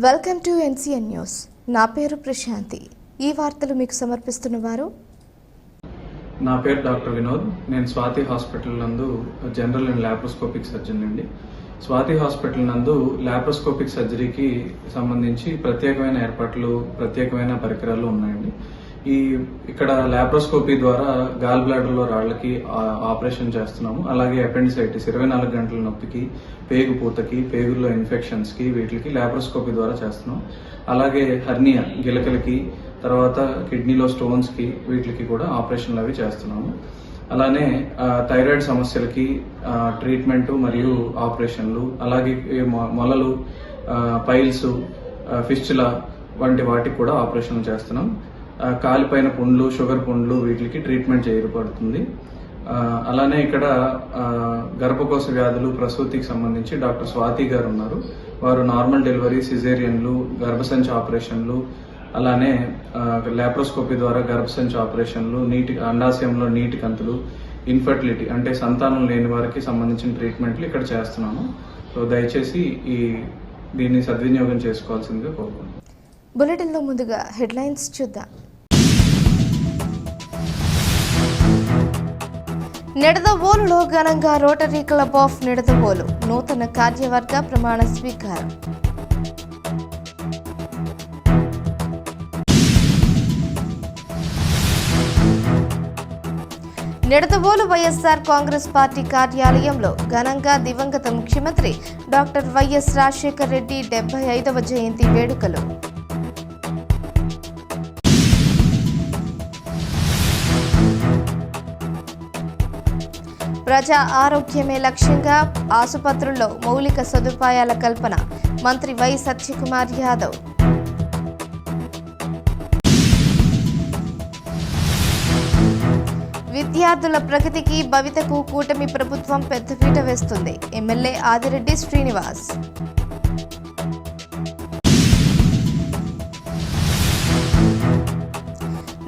Welcome to NCN news. నా పేరు ప్రశాంతి. ఈ వార్తలు మీకు సమర్పిస్తున్న వారు నా పేరు డాక్టర్ వినోద్. నేను స్వాతి హాస్పిటల్ నందు జనరల్ అండ్ లాప్రోస్కోపిక్ సర్జన్ అండి. స్వాతి హాస్పిటల్ నందు లాప్రోస్కోపిక్ సర్జరీకి సంబంధించి ప్రత్యేకమైన ఏర్పాట్లు, ప్రత్యేకమైన పరికరాలు ఉన్నాయండి. ఇక్కడ లాప్రోస్కోపీ ద్వారా గాల్ బ్లాడర్లో రాళ్లకి ఆపరేషన్ చేస్తున్నాము. అలాగే అపెండిసైటిస్ 24 గంటల నొప్పికి, పేగు పూతకి, పేగుల్లో ఇన్ఫెక్షన్స్కి వీటికి లాప్రోస్కోపీ ద్వారా చేస్తున్నాం. అలాగే హర్నియా గిలకలకి, తర్వాత కిడ్నీలో స్టోన్స్కి వీటికి కూడా ఆపరేషన్లు అవి చేస్తున్నాము. అలానే థైరాయిడ్ సమస్యలకి ట్రీట్మెంట్ మరియు ఆపరేషన్లు, అలాగే మొలలు, పైల్స్, ఫిస్టులా వంటి వాటికి కూడా ఆపరేషన్లు చేస్తున్నాం. కాలిపైన పుండ్లు, షుగర్ పుండ్లు వీటికి ట్రీట్మెంట్ చేయబడుతుంది. అలానే ఇక్కడ గర్భకోశ వ్యాధులు, ప్రసూతికి సంబంధించి డాక్టర్ స్వాతి గారు ఉన్నారు. వారు నార్మల్ డెలివరీ, సిజేరియన్లు, గర్భసంచి ఆపరేషన్లు, అలానే లాప్రోస్కోపీ ద్వారా గర్భసంచి ఆపరేషన్లు, అండాశయంలో నీటి కంతులు, ఇన్ఫర్టిలిటీ అంటే సంతానం లేని వారికి సంబంధించిన ట్రీట్మెంట్లు ఇక్కడ చేస్తున్నాము. సో దయచేసి దీన్ని సద్వినియోగం చేసుకోవాల్సిందిగా కోరుకుంటున్నాను. బులెటిన్లో ముందుగా హెడ్లైన్స్ చూద్దాం. నిడదవోలులో ఘనంగా రోటరీ క్లబ్ ఆఫ్ నిడదవోలు నూతన కార్యవర్గ ప్రమాణ స్వీకారం. నిడదవోలు వైఎస్ఆర్ కాంగ్రెస్ పార్టీ కార్యాలయంలో ఘనంగా దివంగత ముఖ్యమంత్రి డాక్టర్ వైఎస్ రాజశేఖర్ రెడ్డి 75వ జయంతి వేడుకలు. ప్రజా ఆరోగ్యమే లక్ష్యంగా ఆసుపత్రుల్లో మౌలిక సదుపాయాల కల్పన. మంత్రి వై సత్యకుమార్ యాదవ్. విద్యార్థుల ప్రగతికి, భవితకు కూటమి ప్రభుత్వం పెద్దపీట వేస్తుంది. ఎమ్మెల్యే ఆదిరెడ్డి శ్రీనివాస్.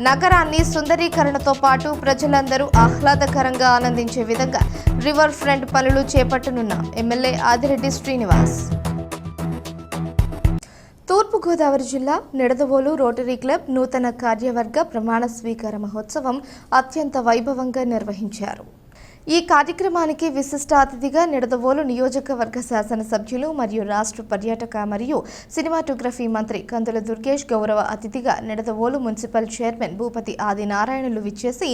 నగరాన్ని సుందరీకరణతో పాటు ప్రజలందరూ ఆహ్లాదకరంగా ఆనందించే విధంగా రివర్ ఫ్రంట్ పనులు చేపట్టనున్న ఎమ్మెల్యే ఆదిరెడ్డి శ్రీనివాస్. తూర్పుగోదావరి జిల్లా నిడదవోలు రోటరీ క్లబ్ నూతన కార్యవర్గ ప్రమాణ స్వీకార మహోత్సవం అత్యంత వైభవంగా నిర్వహించారు. ఈ కార్యక్రమానికి విశిష్ట అతిథిగా నిడదవోలు నియోజకవర్గ శాసనసభ్యులు మరియు రాష్ట్ర పర్యాటక మరియు సినిమాటోగ్రఫీ మంత్రి కందుల దుర్గేష్ గౌరవ అతిథిగా నిడదవోలు మున్సిపల్ చైర్మన్ భూపతి ఆదినారాయణులు విచ్చేసి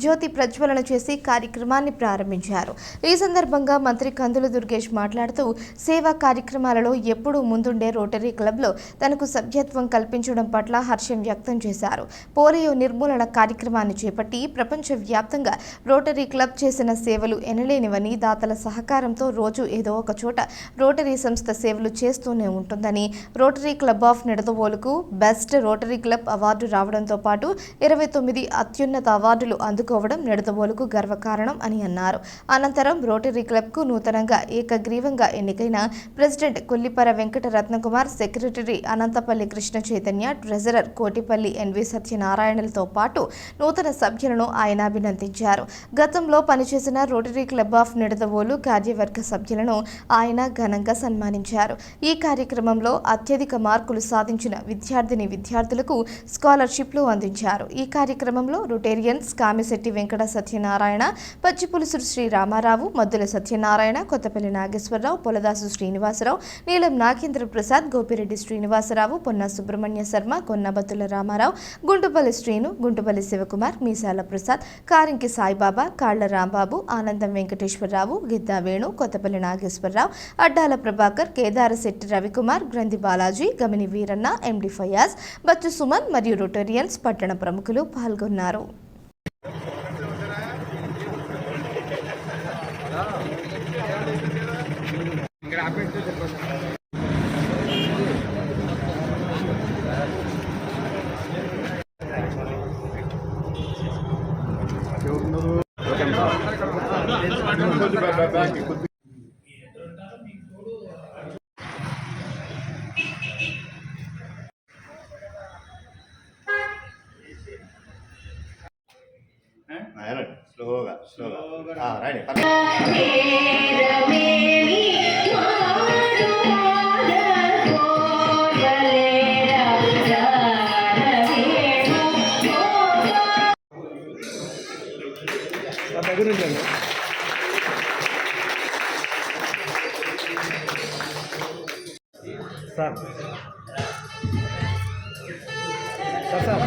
జ్యోతి ప్రజ్వలన చేసి కార్యక్రమాన్ని ప్రారంభించారు. ఈ సందర్భంగా మంత్రి కందుల దుర్గేష్ మాట్లాడుతూ సేవా కార్యక్రమాలలో ఎప్పుడూ ముందుండే రోటరీ క్లబ్లో తనకు సభ్యత్వం కల్పించడం పట్ల హర్షం వ్యక్తం చేశారు. పోలియో నిర్మూలన కార్యక్రమాన్ని చేపట్టి ప్రపంచవ్యాప్తంగా రోటరీ క్లబ్ చేసిన సేవలు ఎనలేనివని, దాతల సహకారంతో రోజు ఏదో ఒక చోట రోటరీ సంస్థ సేవలు చేస్తూనే ఉంటుందని, రోటరీ క్లబ్ ఆఫ్ నిడదవోలుకు బెస్ట్ రోటరీ క్లబ్ అవార్డు రావడంతో పాటు 29 అత్యున్నత అవార్డులు అందుకోవడం నిడదవోలుకు గర్వకారణం అని అన్నారు. అనంతరం రోటరీ క్లబ్కు నూతనంగా ఏకగ్రీవంగా ఎన్నికైన president Kollipara Venkata Ratnakumar, secretary Anantapalli Krishna Chaitanya, treasurer Kotipalli NV సత్యనారాయణలతో పాటు నూతన సభ్యులను ఆయన అభినందించారు. గతంలో పనిచేసిన రోటరీ క్లబ్ ఆఫ్ నిడదవోలు కార్యవర్గ సభ్యులను ఆయన ఘనంగా సన్మానించారు. ఈ కార్యక్రమంలో అత్యధిక మార్కులు సాధించిన విద్యార్థులకు స్కాలర్షిప్లు అందించారు. ఈ కార్యక్రమంలో రొటేరియన్స్ కామిశెట్టి వెంకట సత్యనారాయణ, పచ్చిపులుసు శ్రీ రామారావు, మద్దుల సత్యనారాయణ, కొత్తపల్లి నాగేశ్వరరావు, పొలదాసు శ్రీనివాసరావు, నీలం నాగేంద్ర ప్రసాద్, గోపిరెడ్డి శ్రీనివాసరావు, పొన్న సుబ్రహ్మణ్య శర్మ, కొన్నబత్తుల రామారావు, గుంటుపల్లి శ్రీను, గుంటుపల్లి శివకుమార్, మీసాల ప్రసాద్, కారింకి సాయిబాబా, కాళ్ల రాంబాబు, ఆనందం వెంకటేశ్వరరావు, గిద్దా వేణు, కొత్తపల్లి నాగేశ్వరరావు, అడ్డాల ప్రభాకర్, కేదారశెట్టి రవికుమార్, గ్రంథి బాలాజీ, గమిని వీరన్న, ఎండి ఫయాజ్, బచ్చు సుమన్ మరియు రొటేరియన్స్ పట్టణ ప్రముఖులు పాల్గొన్నారు. స్లోగా రైట్. దగ్గర నుంచి అండి సార్ సార్ సార్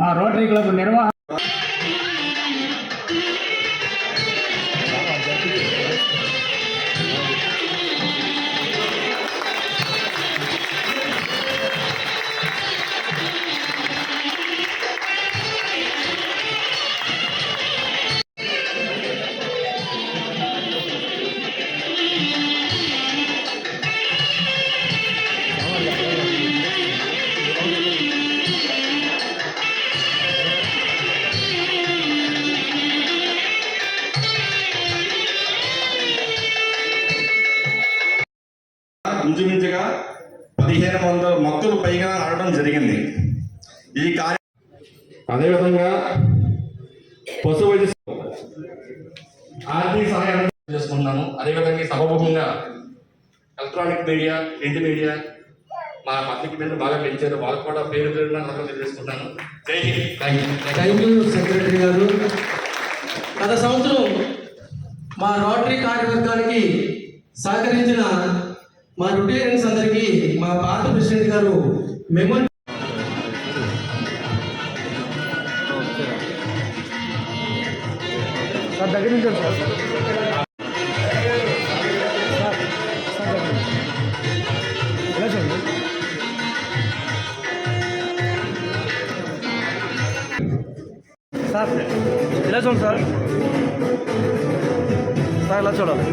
మా రోటరీ క్లబ్ నిర్వహణ ఇంచుమించుగా 1500 మొక్కలు పైగా నాటడం జరిగింది. ఈ కార్య అదేవిధంగా పశు వైద్య ఆర్థిక సహాయం చేసుకుంటున్నాము. అదేవిధంగా సభాముఖంగా ఎలక్ట్రానిక్ మీడియా, ప్రింట్ మీడియా, మా పత్రిక మీద బాగా పెంచారు. వాళ్ళకు కూడా పేరు తెలియజేసుకుంటాను. జై హింద్. థ్యాంక్ యూ సెక్రటరీ గారు. గత సంవత్సరం మా రోటరీ కార్యవర్గానికి సహకరించిన మా రొటేరియన్స్ అందరికీ మా పాత ప్రెసిడెంట్ గారు మెమో సార్ దగ్గర నుంచి సార్ ఎలా చూడండి సార్ ఇలా చూడండి సార్ సార్ ఇలా చూడాలి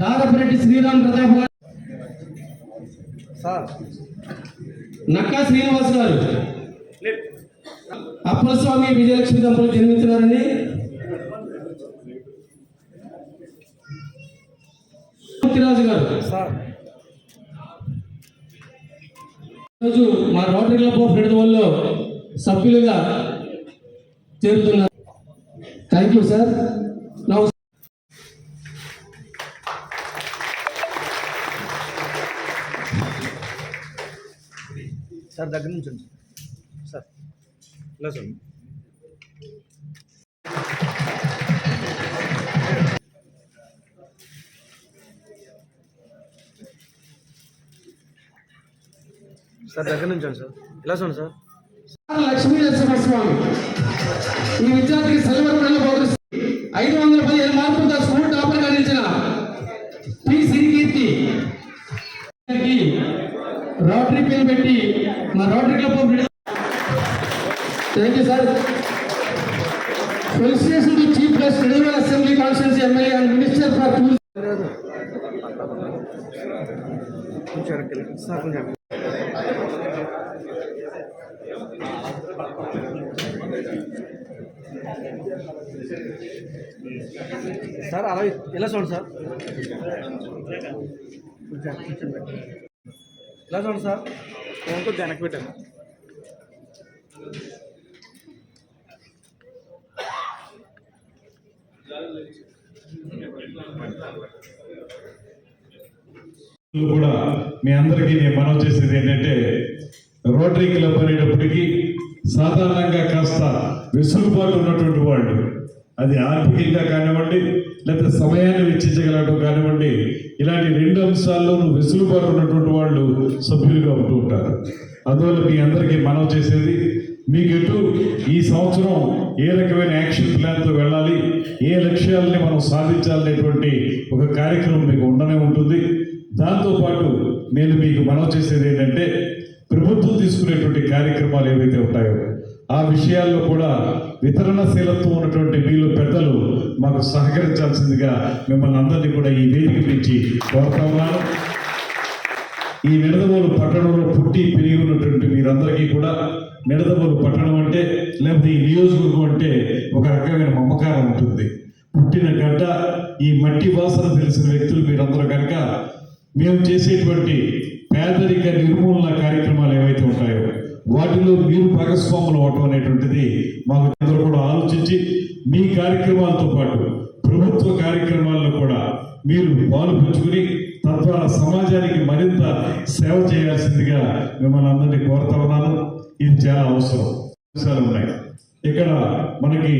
దాదాపురెడ్డి శ్రీరామ్ ప్రతాప్ గారు, సార్ నక్కా శ్రీనివాస్ గారు, అప్పలస్వామి విజయలక్ష్మి దంపతులు జన్మించినారని రాజు గారు సార్ ఈరోజు మా రోటరీ క్లబ్ ఆఫ్ నిడదవోలులో సభ్యులుగా చేరుతున్నారు. Thank you sir. సార్ దగ్గర నుంచి సార్ ఇలా చూడండి సార్ దగ్గర నుంచి సార్ ఇలా చూడండి సార్. లక్ష్మీ నరసింహస్వామి ఈ విద్యార్థికి సిల్వర్ మెడల్ బహుకరిస్తుంది. 515 మార్కులతో స్కూల్ టాపర్ అందించిన పి సిరికీర్తి రోటరీ పేరు పెట్టి మా rotary club of thank you sir. Felicitation to chief guest Nidadavolu assembly constituency MLA and minister for sir కొంచెం సార్ అలా ఇలా చూడండి సార్ ఇలా చూడండి సార్ ఫోన్ కొద్ది వెనక్కి పెట్టాను. కూడా మీ అందరికీ నేను మనవి చేసేది ఏంటంటే రోటరీ క్లబ్ అనేటప్పటికీ సాధారణంగా కాస్త వెసులుబాటు ఉన్నటువంటి వాళ్ళు, అది ఆర్థికంగా కానివ్వండి లేకపోతే సమయాన్ని వెచ్చించగలగడం కానివ్వండి, ఇలాంటి 2 అంశాల్లోనూ వెసులుబాటు ఉన్నటువంటి వాళ్ళు సభ్యులుగా ఉంటూ ఉంటారు. అందువల్ల మీ అందరికీ మనవి చేసేది, మీకు ఈ సంవత్సరం ఏ రకమైన యాక్షన్ ప్లాన్తో వెళ్ళాలి, ఏ లక్ష్యాలని మనం సాధించాలనేటువంటి ఒక కార్యక్రమం మీకు ఉండనే ఉంటుంది. దాంతోపాటు నేను మీకు మనవి చేసేది ఏంటంటే, ప్రభుత్వం తీసుకునేటువంటి కార్యక్రమాలు ఏవైతే ఉంటాయో ఆ విషయాల్లో కూడా వితరణశీలత్వం ఉన్నటువంటి మీలో పెద్దలు మాకు సహకరించాల్సిందిగా మిమ్మల్ని అందరినీ కూడా ఈ వేదిక నుంచి కోరుతా ఉన్నాను. ఈ నిడదవోలు పట్టణంలో పుట్టి పెరిగి ఉన్నటువంటి మీరందరికీ కూడా నిడదవోలు పట్టణం అంటే లేకపోతే ఈ నియోజకవర్గం అంటే ఒక రకమైన మమకారం ఉంటుంది. పుట్టిన గడ్డ, ఈ మట్టి వాసన తెలిసిన వ్యక్తులు మీరందరూ కనుక మేము చేసేటువంటి పేదరిక నిర్మూలన కార్యక్రమాలు ఏవైతే ఉంటాయో వాటిలో మీరు భాగస్వాములు అవటం అనేటువంటిది మాకు అందరూ కూడా ఆలోచించి మీ కార్యక్రమాలతో పాటు ప్రభుత్వ కార్యక్రమాల్లో కూడా మీరు పాలు పంచుకుని తద్వారా సమాజానికి మరింత సేవ చేయాల్సిందిగా మిమ్మల్ని అందరినీ కోరుతా ఉన్నాను. ఇది చాలా అవసరం. అంశాలు ఉన్నాయి ఇక్కడ మనకి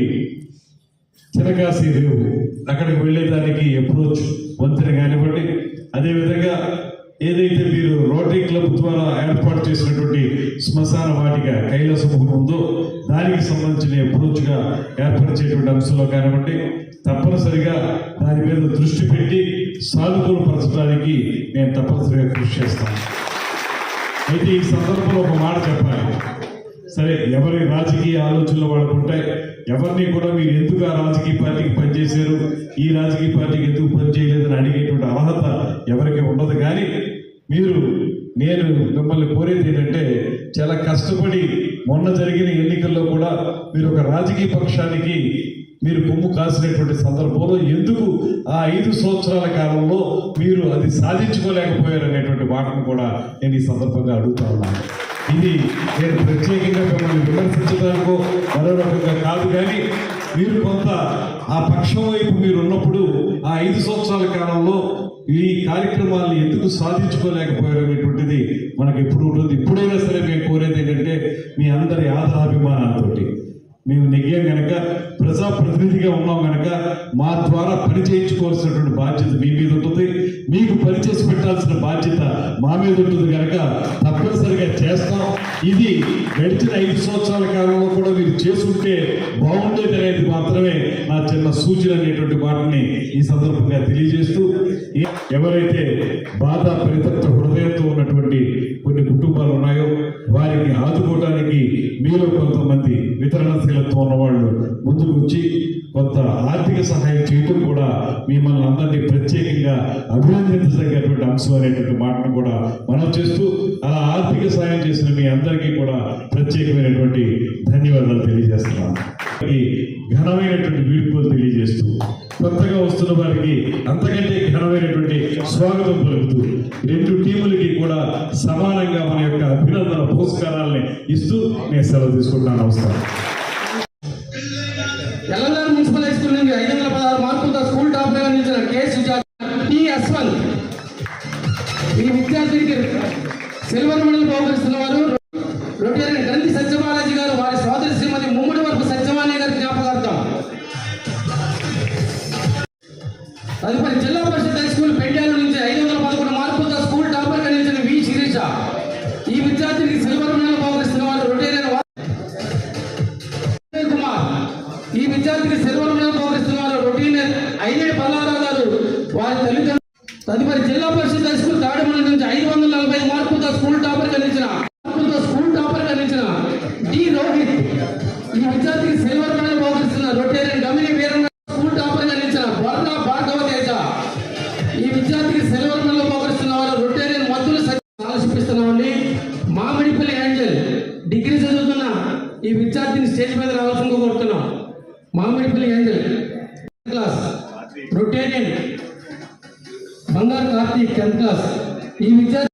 చిరకాశీ రేవు, అక్కడికి వెళ్ళేదానికి అప్రోచ్ వంతెన కానివ్వండి, అదేవిధంగా ఏదైతే మీరు రోటరీ క్లబ్ ద్వారా ఏర్పాటు చేసినటువంటి శ్మశాన వాటిక కైలాసముఖం ఉందో దానికి సంబంధించిన అప్రోచ్గా ఏర్పరిచేటువంటి అంశంలో కానివ్వండి, తప్పనిసరిగా దాని మీద దృష్టి పెట్టి సానుకూలపరచడానికి నేను తప్పనిసరిగా కృషి చేస్తాను. అయితే ఈ సందర్భంలో ఒక మాట చెప్పాలి. సరే, ఎవరి రాజకీయ ఆలోచనలు వాళ్ళకు ఉంటాయి. ఎవరిని కూడా మీరు ఎందుకు ఆ రాజకీయ పార్టీకి పనిచేశారు, ఈ రాజకీయ పార్టీకి ఎందుకు పనిచేయలేదని అడిగేటువంటి అర్హత ఎవరికి ఉండదు. కానీ నేను మిమ్మల్ని కోరేది ఏంటంటే, చాలా కష్టపడి మొన్న జరిగిన ఎన్నికల్లో కూడా మీరు ఒక రాజకీయ పక్షానికి మీరు కొమ్ము కాసినటువంటి సందర్భంలో ఎందుకు ఆ 5 సంవత్సరాల కాలంలో మీరు అది సాధించుకోలేకపోయారు అనేటువంటి మాటను కూడా నేను ఈ సందర్భంగా అడుగుతా ఉన్నాను. ఇది నేను ప్రత్యేకంగా మిమ్మల్ని విమర్శించడానికో మరో రకంగా కాదు, కానీ మీరు కొంత ఆ పక్షం వైపు మీరు ఉన్నప్పుడు ఆ 5 సంవత్సరాల కాలంలో ఈ కార్యక్రమాలను ఎందుకు సాధించుకోలేకపోయారు అనేటువంటిది మనకు ఎప్పుడు ఉంటుంది. ఇప్పుడైనా సరే మేము కోరేది ఏంటంటే, మీ అందరి ఆదరాభిమానాలతోటి మేము నెగ్గాం కనుక, ప్రజాప్రతినిధిగా ఉన్నాం కనుక మా ద్వారా పని చేయించుకోవాల్సినటువంటి బాధ్యత మీ మీద ఉంటుంది, మీకు పని చేసి పెట్టాల్సిన బాధ్యత మా మీద ఉంటుంది కనుక తప్పనిసరిగా చేస్తాం. ఇది గడిచిన 5 సంవత్సరాల కాలంలో కూడా మీరు చేసుకుంటే బాగుండేది అనేది మాత్రమే నా చిన్న సూచన అనేటువంటి మాటని ఈ సందర్భంగా తెలియజేస్తూ, ఎవరైతే బాధ పరితప్త హృదయంతో ఉన్నటువంటి కొన్ని కుటుంబాలు ఉన్నాయో వారికి ఆదుకోవడానికి మీలో కొంతమంది వితరణశీలత్వం ఉన్నవాళ్ళు ముందుకు వచ్చి కొంత ఆర్థిక సహాయం చేయడం కూడా మిమ్మల్ని అందరినీ ప్రత్యేకంగా అభినందించదగ్గటువంటి అంశం అనేటువంటి మాటను కూడా మనం చేస్తూ, అలా ఆర్థిక సహాయం చేసిన మీ అందరికీ కూడా ప్రత్యేకమైనటువంటి ధన్యవాదాలు తెలియజేస్తున్నాను. ఘనమైనటువంటి వీడ్కోలు తెలియజేస్తూ, కొత్తగా వస్తున్న వారికి అంతకంటే ఘనమైనటువంటి స్వాగతం పలుకుతూ 2 టీములకి కూడా సమానంగా మన యొక్క అభినందన పురస్కారాలని ఇస్తూ నేను సెలవు తీసుకుంటున్నాను. నమస్కారం. ఎల్ఎల్ఆర్ మున్సిపల్ హై స్కూల్ నుండి 516 మార్కులతో స్కూల్ టాప్ గా నిలిచిన కె సుజాత టి యశ్వంత్ ఈ విద్యార్థికి సిల్వర్ మెడల్ బహుకరిస్తున్న వారు రొటేరియన్ గ్రంథి సత్యబాలాజీ గారు, వారి సోదరి శ్రీమతి ముమ్మడి వరపు సత్యవాణి గారి జ్ఞాపకార్థం. తదుపరి జిల్లా పరిషత్ హై స్కూల్ పెండ్యాల నుంచి 511 మార్కులతో స్కూల్ టాపర్ గా నిలిచిన వి శిరీష ఈ విద్యార్థికి సిల్వర్ మెడల్ బహుకరిస్తున్న వారు రొటేరియన్ కుమార్ ఈ విద్యార్థికి సిల్వర్ మెడల్ బహుకరిస్తున్నారు రొటీనర్ ఐనేడు పల్లారావు గారు, వారి తల్లిదండ్రులు. తదుపరి జిల్లా పరిషత్ హై స్కూల్ తాడిమండ్రి నుంచి 545 మార్కులతో స్కూల్ టాపర్ గా నిలిచిన డి రోహిత్ ఈ విద్యార్థికి సిల్వర్ మెడల్ బహుకరిస్తున్న రొటేరియన్ గమిని వీరంగా స్కూల్ టాపర్ గా నిలిచిన బొర్రా భార్గవ తేజ ఈ విద్యార్థికి సిల్వర్ మెడల్ బహుకరిస్తున్న వారు రొటేరియన్ మద్దులు ఆలోచిస్తున్నామండి. మామిడిపల్లి ఏంజల్ డిగ్రీ చదువుతున్న ఈ విద్యార్థిని స్టేజ్ మీద రావాల్సిందిగా కోరుతున్నాం. మామిడిపల్లి ఏంజల్ క్లాస్, రొటేరియన్ బంగారు కార్తీక్ 10th క్లాస్ ఈ విద్యార్థి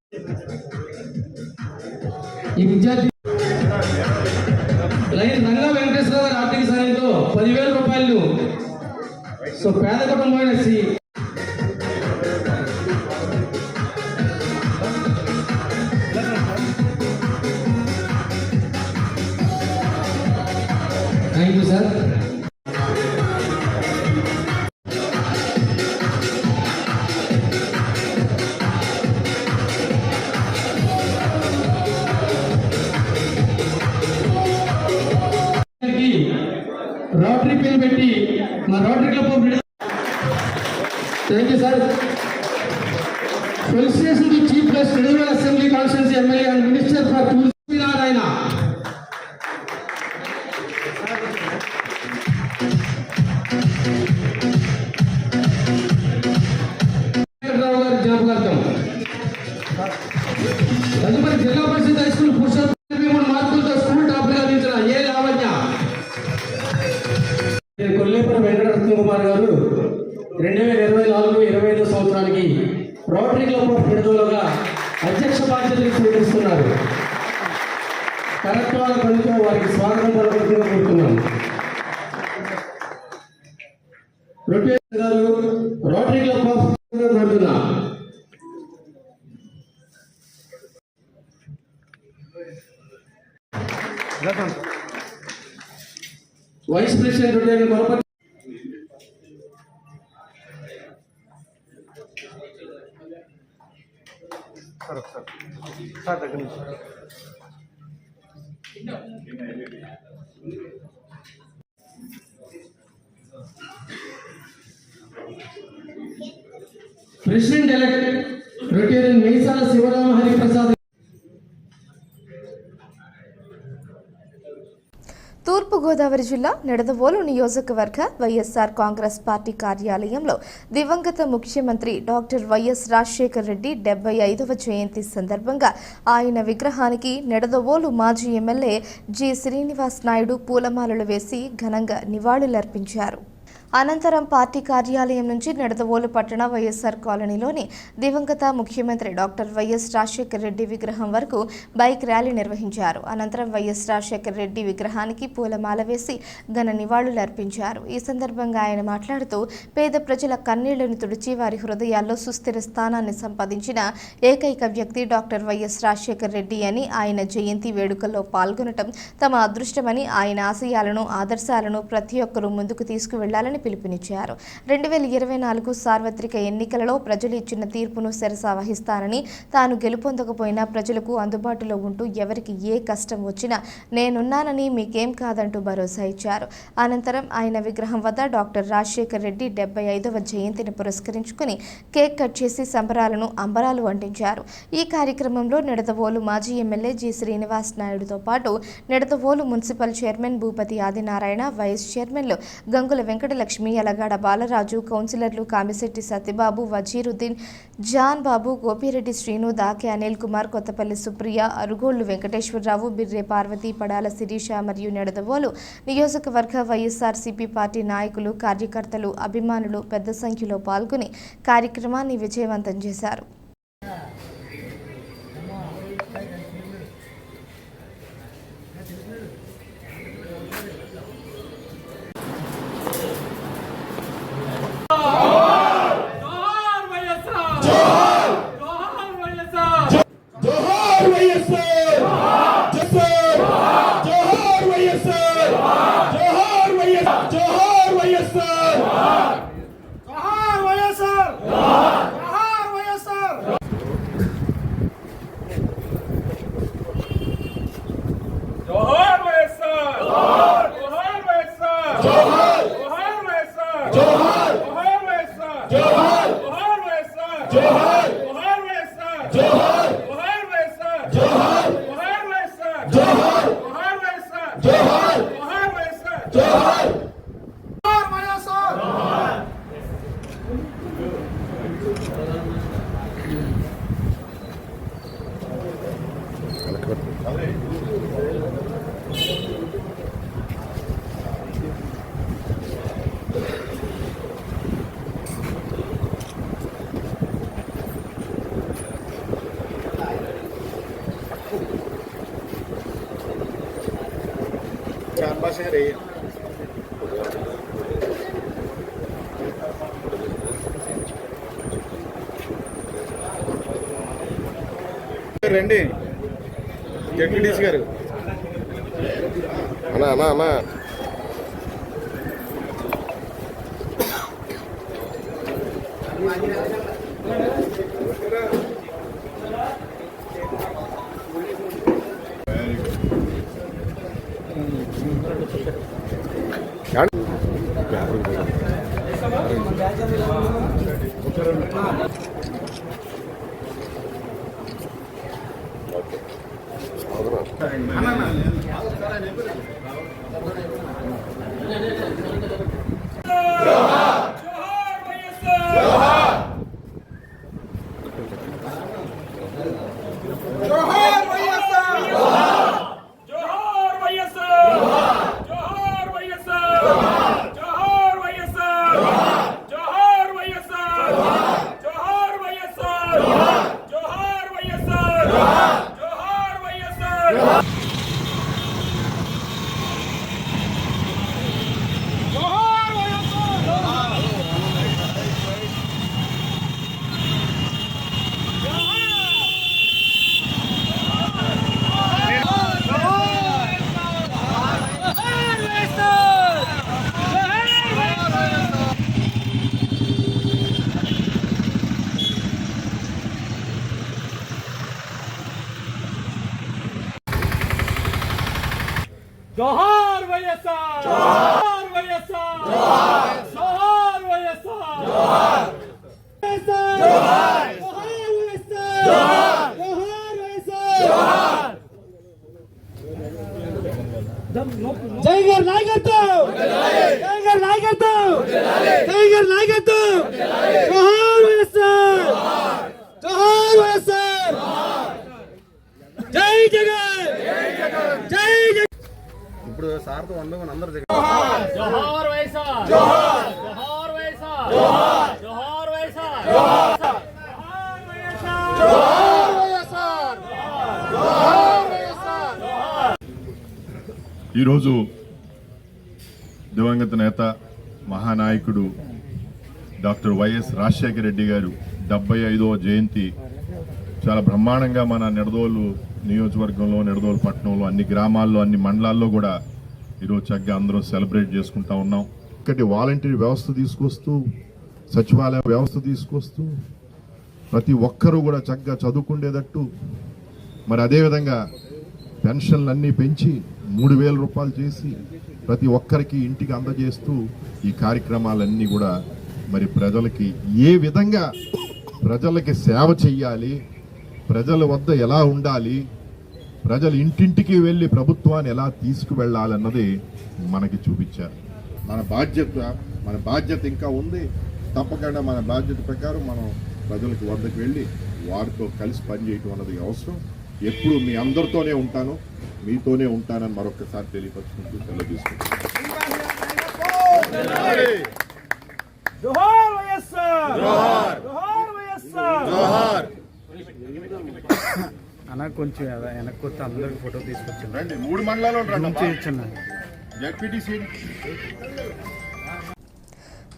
లైన్ రంగా వెంకటేశ్వర గారి ఆర్థిక సాయంతో 10,000 రూపాయలు పేద కుటుంబమైన థ్యాంక్ యూ సార్. రోటరీ పేరు పెట్టి మా rotary club thank you sir. Felicitation to chief guest Nidadavolu assembly constituency MLA and minister for tourism Narayana. Rao గారి జ్ఞాపకార్థం పురుషోత్తం కుమార్ గారు 2024-25 సంవత్సరానికి రోటరీ క్లబ్ ఆఫ్ నిడదవోలుగా అధ్యక్ష బాధ్యతలు స్వీకరిస్తున్నారు. కరత్వాల పనితో వారికి స్వాగతం పలకరించగా కోరుతున్నాను. రోటరీ క్లబ్ ఆఫ్ కోరుతున్నా. వైస్ ప్రెసిడెంట్ రొటేరియన్ కొరపతి సార్ దగ్గర నుంచి ప్రెసిడెంట్ ఎలక్ట్ రొటేరియన్ మీసాల శివరామ హరిప్రసాద్. తూర్పుగోదావరి జిల్లా నిడదవోలు నియోజకవర్గ వైఎస్ఆర్ కాంగ్రెస్ పార్టీ కార్యాలయంలో దివంగత ముఖ్యమంత్రి డాక్టర్ వైఎస్ రాజశేఖర్ రెడ్డి 75వ జయంతి సందర్భంగా ఆయన విగ్రహానికి నిడదవోలు మాజీ ఎమ్మెల్యే జి శ్రీనివాస్ నాయుడు పూలమాలలు వేసి ఘనంగా నివాళులర్పించారు. అనంతరం పార్టీ కార్యాలయం నుంచి నిడదవోలు పట్టణ వైఎస్ఆర్ కాలనీలోని దివంగత ముఖ్యమంత్రి డాక్టర్ వైఎస్ రాజశేఖర్ రెడ్డి విగ్రహం వరకు బైక్ ర్యాలీ నిర్వహించారు. అనంతరం వైఎస్ రాజశేఖర్ రెడ్డి విగ్రహానికి పూలమాల వేసి ఘన నివాళులర్పించారు. ఈ సందర్భంగా ఆయన మాట్లాడుతూ పేద ప్రజల కన్నీళ్లను తుడిచి వారి హృదయాల్లో సుస్థిర స్థానాన్ని సంపాదించిన ఏకైక వ్యక్తి డాక్టర్ వైఎస్ రాజశేఖర్ రెడ్డి అని, ఆయన జయంతి వేడుకల్లో పాల్గొనడం తమ అదృష్టమని, ఆయన ఆశయాలను ఆదర్శాలను ప్రతి ఒక్కరూ ముందుకు తీసుకువెళ్లాలని పిలుపునిచ్చారు. 2024 సార్వత్రిక ఎన్నికలలో ప్రజలు ఇచ్చిన తీర్పును శిరసా వహిస్తానని, తాను గెలుపొందకపోయినా ప్రజలకు అందుబాటులో ఉంటూ ఎవరికి ఏ కష్టం వచ్చినా నేనున్నానని, మీకేం కాదంటూ భరోసా ఇచ్చారు. అనంతరం ఆయన విగ్రహం వద్ద డాక్టర్ రాజశేఖర్ రెడ్డి 75వ జయంతిని పురస్కరించుకుని కేక్ కట్ చేసి సంబరాలను అంబరాలు అంటించారు. ఈ కార్యక్రమంలో నిడదవోలు మాజీ ఎమ్మెల్యే జి శ్రీనివాస్ నాయుడుతో పాటు Nidadavolu municipal chairman Bhupathi Adinarayana, vice చైర్మన్లు గంగుల వెంకటలక్ష్మి, యలగాడ బాలరాజు, కౌన్సిలర్లు కామిశెట్టి సత్యబాబు, వజీరుద్దీన్, జాన్ బాబు, గోపిరెడ్డి శ్రీను, దాకే అనిల్ కుమార్, కొత్తపల్లి సుప్రియ, అరుగోళ్లు వెంకటేశ్వరరావు, బిర్రే పార్వతి, పడాల శిరీష మరియు నిడదవోలు నియోజకవర్గ వైఎస్ఆర్సీపీ పార్టీ నాయకులు, కార్యకర్తలు, అభిమానులు పెద్ద సంఖ్యలో పాల్గొని కార్యక్రమాన్ని విజయవంతం చేశారు. రండి జడ్పీటీసీ గారు. అన్నా అన్నా అన్నా జోహార్ వైఎస్ఆర్ జోహార్ వైఎస్ఆర్ జోహార్ జోహార్ వైఎస్ఆర్ జోహార్ వైఎస్ఆర్ జోహార్ జోహార్ వైఎస్ఆర్ జోహార్ జోహార్ వైఎస్ఆర్ జోహార్ జై గారి నాయకత్వం జై గారి నాయకత్వం జై గారి నాయకత్వం జోహార్ వైఎస్ఆర్ జోహార్ వైఎస్ఆర్ జై జగన్ జై జగన్. ఇప్పుడు సార్తో వండుకొని అందరూ జోహార్ వైఎస్ఆర్ జోహార్ జోహార్ వైఎస్ఆర్ జోహార్ జోహార్ వైఎస్ఆర్ జోహార్ వైఎస్ఆర్ జోహార్ వైఎస్ఆర్ జోహార్ వైఎస్ఆర్. ఈరోజు దివంగత నేత మహానాయకుడు డాక్టర్ వైఎస్ రాజశేఖర రెడ్డి గారు 75వ జయంతి చాలా బ్రహ్మాండంగా మన నిడదవోలు నియోజకవర్గంలో, నిడదవోలు పట్టణంలో, అన్ని గ్రామాల్లో, అన్ని మండలాల్లో కూడా ఈరోజు చక్కగా అందరూ సెలబ్రేట్ చేసుకుంటా ఉన్నాం. ఇక్కడి వాలంటీర్ వ్యవస్థ తీసుకొస్తూ, సచివాలయ వ్యవస్థ తీసుకొస్తూ ప్రతి ఒక్కరూ కూడా చక్కగా చదువుకుండేటట్టు, మరి అదేవిధంగా పెన్షన్లన్నీ పెంచి 3,000 రూపాయలు చేసి ప్రతి ఒక్కరికి ఇంటికి అందజేస్తూ ఈ కార్యక్రమాలన్నీ కూడా మరి ప్రజలకి ఏ విధంగా ప్రజలకి సేవ చెయ్యాలి, ప్రజల వద్ద ఎలా ఉండాలి, ప్రజలు ఇంటింటికి వెళ్ళి ప్రభుత్వాన్ని ఎలా తీసుకువెళ్ళాలన్నది మనకి చూపించారు. మన బాధ్యత ఇంకా ఉంది. తప్పకుండా మన బాధ్యత ప్రకారం మనం ప్రజలకు వద్దకు వెళ్ళి వారితో కలిసి పనిచేయటం అన్నది అవసరం. ఎప్పుడు మీ అందరితోనే ఉంటాను, మీతోనే ఉంటానని మరొకసారి తెలియపరుచుకుంటూ సెలవు తీసుకుంటాను. జోహార్ వైఎస్ఆర్ జోహార్ జోహార్ వైఎస్ఆర్ జోహార్. అన్న కొంచెం వెనక్కి వస్తే అందరికి ఫోటో తీసుకొచ్చాను. రండి, 3 మండలాలు జెడ్పీటీసీ.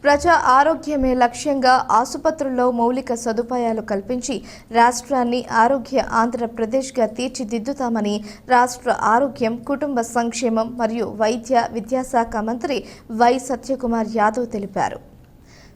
ప్రజా ఆరోగ్యమే లక్ష్యంగా ఆసుపత్రుల్లో మౌలిక సదుపాయాలు కల్పించి రాష్ట్రాన్ని ఆరోగ్య ఆంధ్రప్రదేశ్గా తీర్చిదిద్దుతామని రాష్ట్ర ఆరోగ్యం, కుటుంబ సంక్షేమం మరియు వైద్య విద్యాశాఖ మంత్రి వై సత్యకుమార్ యాదవ్ తెలిపారు.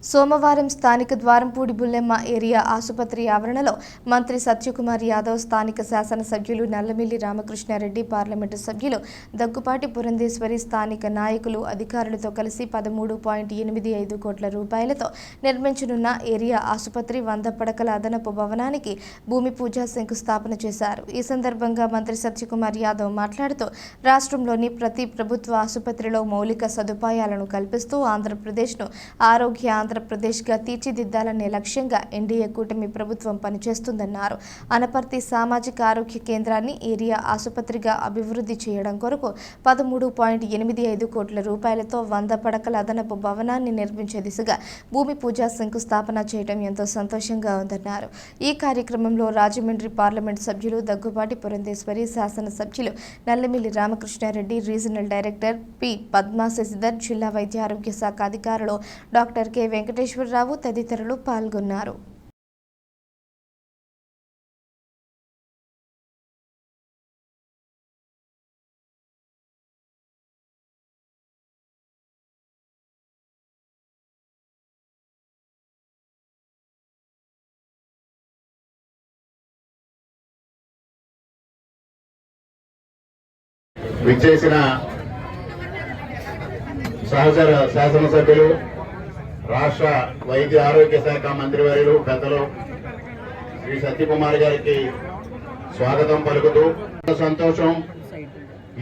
సోమవారం స్థానిక ద్వారంపూడి బుల్లెమ్మ ఏరియా ఆసుపత్రి ఆవరణలో మంత్రి సత్యకుమార్ యాదవ్, స్థానిక శాసనసభ్యులు నల్లమిల్లి రామకృష్ణారెడ్డి, పార్లమెంటు సభ్యులు దగ్గుపాటి పురంధేశ్వరి, స్థానిక నాయకులు, అధికారులతో కలిసి 13.85 కోట్ల రూపాయలతో నిర్మించనున్న ఏరియా ఆసుపత్రి 100 పడకల అదనపు భవనానికి భూమి పూజ శంకుస్థాపన చేశారు. ఈ సందర్భంగా మంత్రి సత్యకుమార్ యాదవ్ మాట్లాడుతూ రాష్ట్రంలోని ప్రతి ప్రభుత్వ ఆసుపత్రిలో మౌలిక సదుపాయాలను కల్పిస్తూ ఆంధ్రప్రదేశ్ను ఆరోగ్య ఆంధ్రప్రదేశ్గా తీర్చిదిద్దాలనే లక్ష్యంగా ఎన్డీఏ కూటమి ప్రభుత్వం పనిచేస్తుందన్నారు. అనపర్తి సామాజిక ఆరోగ్య కేంద్రాన్ని ఏరియా ఆసుపత్రిగా అభివృద్ధి చేయడం కొరకు 13.85 కోట్ల రూపాయలతో 100 పడకల అదనపు భవనాన్ని నిర్మించే దిశగా భూమి పూజ శంకుస్థాపన చేయడం ఎంతో సంతోషంగా ఉందన్నారు. ఈ కార్యక్రమంలో రాజమండ్రి పార్లమెంట్ సభ్యులు దగ్గుబాటి పురంధేశ్వరి, శాసనసభ్యులు Nallamilli Ramakrishnareddy, regional director P Padma Sasidhar, జిల్లా వైద్య ఆరోగ్య శాఖ అధికారులు డాక్టర్ కె వెంకటేశ్వరరావు తదితరులు పాల్గొన్నారు. విచ్చేసిన సహచర శాసనసభ్యులు, రాష్ట్ర వైద్య ఆరోగ్య శాఖ మంత్రివర్యులు పెద్దలు శ్రీ సత్యకుమార్ గారికి స్వాగతం పలుకుతూ సంతోషం.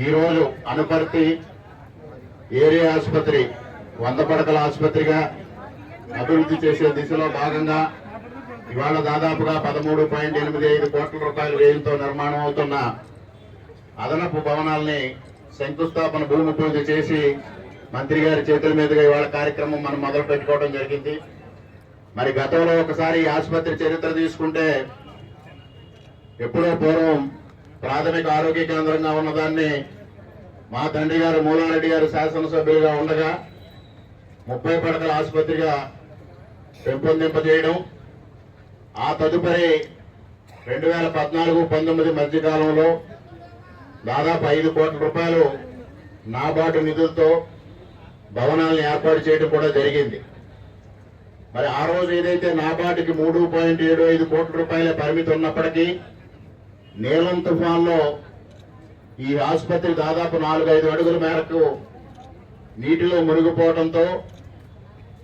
ఈరోజు అనపర్తి ఏరియా ఆసుపత్రి 100 పడకల ఆసుపత్రిగా అభివృద్ధి చేసే దిశలో భాగంగా ఇవాళ దాదాపుగా 13.85 కోట్ల రూపాయల వ్యయంతో నిర్మాణం అవుతున్న అదనపు భవనాల్ని శంకుస్థాపన భూమి పూజ చేసి మంత్రి గారి చేతుల మీదుగా ఇవాళ కార్యక్రమం మనం మొదలు పెట్టుకోవడం జరిగింది. మరి గతంలో ఒకసారి ఈ ఆసుపత్రి చరిత్ర తీసుకుంటే ఎప్పుడో పూర్వం ప్రాథమిక ఆరోగ్య కేంద్రంగా ఉన్నదాన్ని మా తండ్రి గారు మూలారెడ్డి గారు శాసనసభ్యులుగా ఉండగా 30 పడకల ఆసుపత్రిగా పెంపొందింపజేయడం, ఆ తదుపరి 2014-19 మధ్యకాలంలో దాదాపు 5 కోట్ల రూపాయలు నాబార్డు నిధులతో భవనాలను ఏర్పాటు చేయడం కూడా జరిగింది. మరి ఆ రోజు ఏదైతే నాబార్డుకి 3.75 కోట్ల రూపాయల పరిమితి ఉన్నప్పటికీ నీలం తుఫాన్లో ఈ ఆసుపత్రి దాదాపు 4-5 అడుగుల మేరకు నీటిలో మునిగిపోవడంతో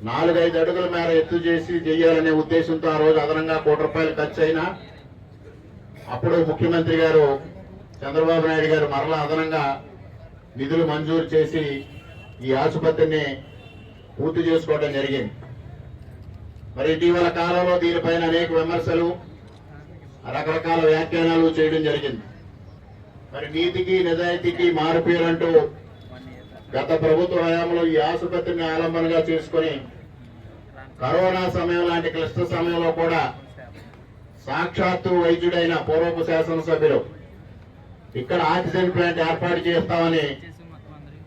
4-5 అడుగుల మేర ఎత్తు చేసి చేయాలనే ఉద్దేశంతో ఆ రోజు అదనంగా ₹1 ఖర్చు అయినా అప్పుడు ముఖ్యమంత్రి గారు చంద్రబాబు నాయుడు గారు మరలా అదనంగా నిధులు మంజూరు చేసి ఈ ఆసుపత్రిని పూర్తి చేసుకోవడం జరిగింది. మరి ఇటీవల కాలంలో దీనిపైన అనేక విమర్శలు, రకరకాల వ్యాఖ్యానాలు చేయడం జరిగింది. మరి నీతికి నిజాయితీకి మారుపేరంటూ గత ప్రభుత్వ హయాంలో ఈ ఆసుపత్రిని ఆలంబనగా చేసుకుని కరోనా సమయం లాంటి క్లిష్ట సమయంలో కూడా సాక్షాత్తు వైద్యుడైన పూర్వపు శాసనసభ్యులు ఇక్కడ ఆక్సిజన్ ప్లాంట్ ఏర్పాటు చేస్తామని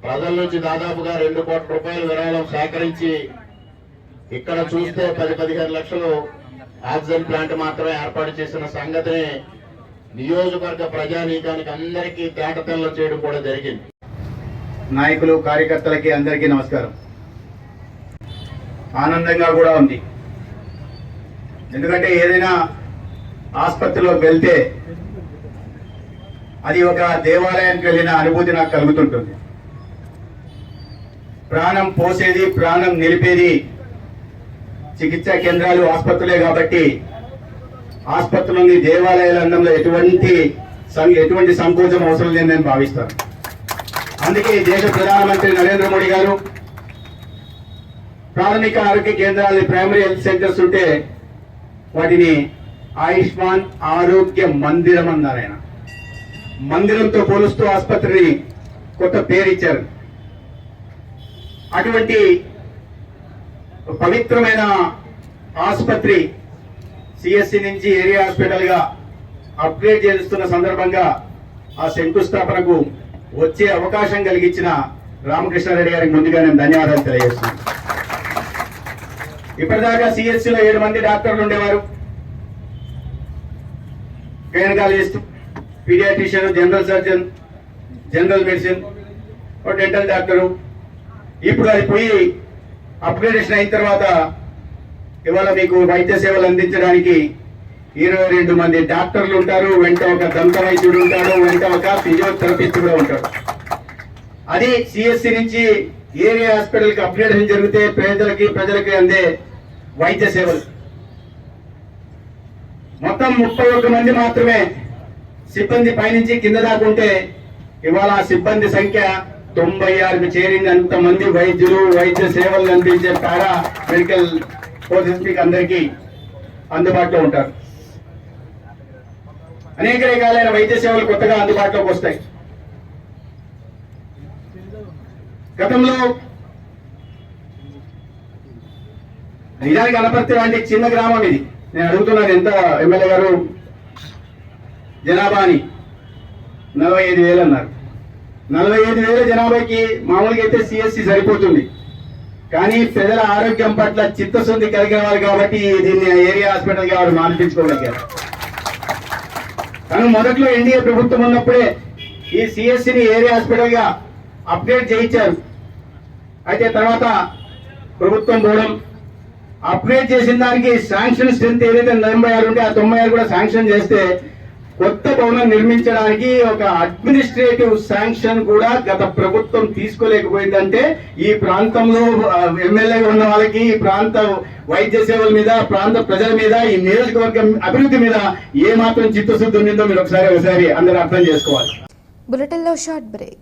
ప్రజల నుంచి దాదాపుగా ₹2 కోట్ల విరాళం సేకరించి ఇక్కడ చూస్తే 10-15 లక్షలు ఆక్సిజన్ ప్లాంట్ మాత్రమే ఏర్పాటు చేసిన సంగతిని నియోజకవర్గ ప్రజానీకానికి అందరికీ తేటతెల్లం చేయడం కూడా జరిగింది. నాయకులు, కార్యకర్తలకి అందరికీ నమస్కారం. ఆనందంగా కూడా ఉంది. ఎందుకంటే ఏదైనా ఆసుపత్రిలోకి వెళ్తే అది ఒక దేవాలయానికి వెళ్ళిన అనుభూతి నాకు కలుగుతుంటుంది. ప్రాణం పోసేది, ప్రాణం నిలిపేది చికిత్సా కేంద్రాలు, ఆసుపత్రులే కాబట్టి ఆసుపత్రులని దేవాలయాల అందంలో ఎటువంటి సంకోచం అవసరం లేదని నేను భావిస్తాను. అందుకే దేశ ప్రధానమంత్రి నరేంద్ర మోడీ గారు ప్రాథమిక ఆరోగ్య కేంద్రాలని, ప్రైమరీ హెల్త్ సెంటర్స్ ఉంటే వాటిని ఆయుష్మాన్ ఆరోగ్య మందిరం అన్నారు. ఆయన మందిరంతో పోలుస్తూ ఆసుపత్రిని కొత్త పేరు ఇచ్చారు. అటువంటి పవిత్రమైన ఆసుపత్రి సిఎస్సి నుంచి ఏరియా హాస్పిటల్ గా అప్గ్రేడ్ చేస్తున్న సందర్భంగా ఆ శంకుస్థాపనకు వచ్చే అవకాశం కలిగించిన రామకృష్ణారెడ్డి గారికి ముందుగా నేను ధన్యవాదాలు తెలియజేస్తున్నాను. ఇప్పటిదాకా సిఎస్సిలో 7 మంది డాక్టర్లు ఉండేవారు. Gynaecologist, paediatrician, general surgeon, general medicine, dental doctor. ఇప్పుడు అది పోయి అప్గ్రేడేషన్ అయిన తర్వాత ఇవాళ మీకు వైద్య సేవలు అందించడానికి 22 మంది డాక్టర్లు ఉంటారు. వెంట ఒక దంత వైద్యుడు ఉంటాడు, వెంట ఒక ఫిజియోథెరపిస్ట్ కూడా ఉంటాడు. అది సిఎస్సి నుంచి ఏరియా హాస్పిటల్ కి అప్గ్రేడేషన్ జరిగితే ప్రజలకి అందే వైద్య సేవలు. మొత్తం 31 మంది మాత్రమే సిబ్బంది పైనుంచి కింద దాకా ఉంటే ఇవాళ ఆ సిబ్బంది సంఖ్య 96కు చేరింది. అంతమంది వైద్యులు, వైద్య సేవలు అందించే పారా మెడికల్ ఫోర్సెస్ అందరికీ అందుబాటులో ఉంటారు. అనేక రకాలైన వైద్య సేవలు కొత్తగా అందుబాటులోకి వస్తాయి. గతంలో నిజానికి అనపర్తి లాంటి చిన్న గ్రామం ఇది. నేను అడుగుతున్నాను, ఎంత ఎమ్మెల్యే గారు జనాభా అని? 45,000 అన్నారు. 45,000 జనాభాకి మామూలుగా అయితే సిఎస్సి సరిపోతుంది. కానీ ప్రజల ఆరోగ్యం పట్ల చిత్తశుద్ధి కలిగిన వారు కాబట్టి దీన్ని ఏరియా హాస్పిటల్ గా వారు మార్పించుకోగలిగారు. కానీ మొదట్లో ఎన్డీఏ ప్రభుత్వం ఉన్నప్పుడే ఈ సిఎస్సిని ఏరియా హాస్పిటల్ గా అప్గ్రేడ్ చేయించారు. అయితే తర్వాత ప్రభుత్వం పోవడం, అప్గ్రేడ్ చేసిన దానికి శాంక్షన్ స్ట్రెంత్ ఏదైతే 96 ఉంటే ఆ 96 కూడా శాంక్షన్ చేస్తే కొత్త భవనం నిర్మించడానికి ఒక అడ్మినిస్ట్రేటివ్ శాంక్షన్ కూడా గత ప్రభుత్వం తీసుకోలేకపోయిందంటే ఈ ప్రాంతంలో ఎమ్మెల్యేగా ఉన్న వాళ్ళకి, ఈ ప్రాంత వైద్య సేవల మీద, ప్రాంత ప్రజల మీద, ఈ నియోజకవర్గం అభివృద్ధి మీద ఏ మాత్రం చిత్తశుద్ధి ఉండిందో మీరు ఒకసారి అందరూ అర్థం చేసుకోవాలి. బులెటిన్లో short break.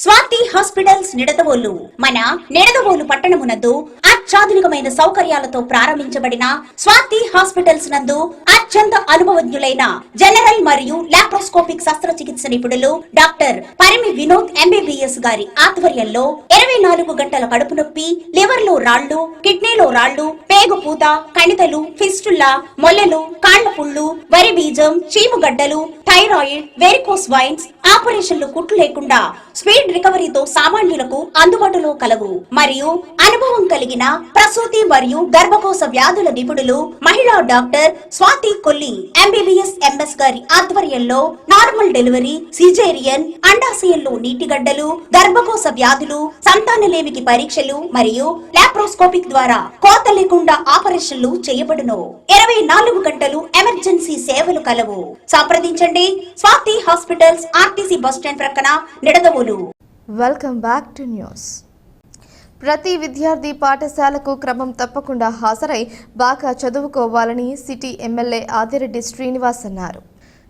Swathi hospitals Nidadavolu. మన నిడదవోలు పట్టణమునందు అత్యాధునికమైన సౌకర్యాలతో ప్రారంభించబడిన స్వాతి హాస్పిటల్స్ నందు అత్యంత అనుభవజ్ఞులైన జనరల్ మరియు లాప్రోస్కోపిక్ శస్త్రచికిత్స నిపుణులు డాక్టర్ పరిమి వినోద్ ఎంబీబీఎస్ గారి ఆధ్వర్యంలో 24 గంటల కడుపు నొప్పి, లివర్ లో రాళ్లు, కిడ్నీలో రాళ్లు, పేగు పూత, కణితలు, ఫిస్టుల్లా, మొల్లలు, కాళ్ల పుళ్ళు, వరి బీజం, చీముగడ్డలు, థైరాయిడ్, వెరికోస్ వైన్స్ ఆపరేషన్లు కుట్లు లేకుండా స్పీడ్ రికవరీతో సామాన్యులకు అందుబాటులో కలవు. మరియు అనుభవం కలిగిన ప్రసూతి మరియు గర్భకోశ వ్యాధుల నిపుణులు మహిళా doctor Swathi Kolli MBBS MS గారి ఆధ్వర్యంలో నార్మల్ డెలివరీ, సిజేరియన్, అండాశయంలో నీటిగడ్డలు, పరీక్షలు, గర్భకోశ వ్యాధులు, సంతానలేమికి పరీక్షలు మరియు లాప్రోస్కోపిక్ ద్వారా కోత లేకుండా ఆపరేషన్లు చేయబడును. 24 గంటలు ఎమర్జెన్సీ సేవలు కలవు. సంప్రదించండి స్వాతి హాస్పిటల్స్, ఆర్టీసీ బస్టాండ్ ప్రక్కన, Nidadavolu. Welcome back to news. ప్రతి విద్యార్థి పాఠశాలకు క్రమం తప్పకుండా హాజరై బాగా చదువుకోవాలని సిటీ ఎమ్మెల్యే ఆదిరెడ్డి శ్రీనివాస్ అన్నారు.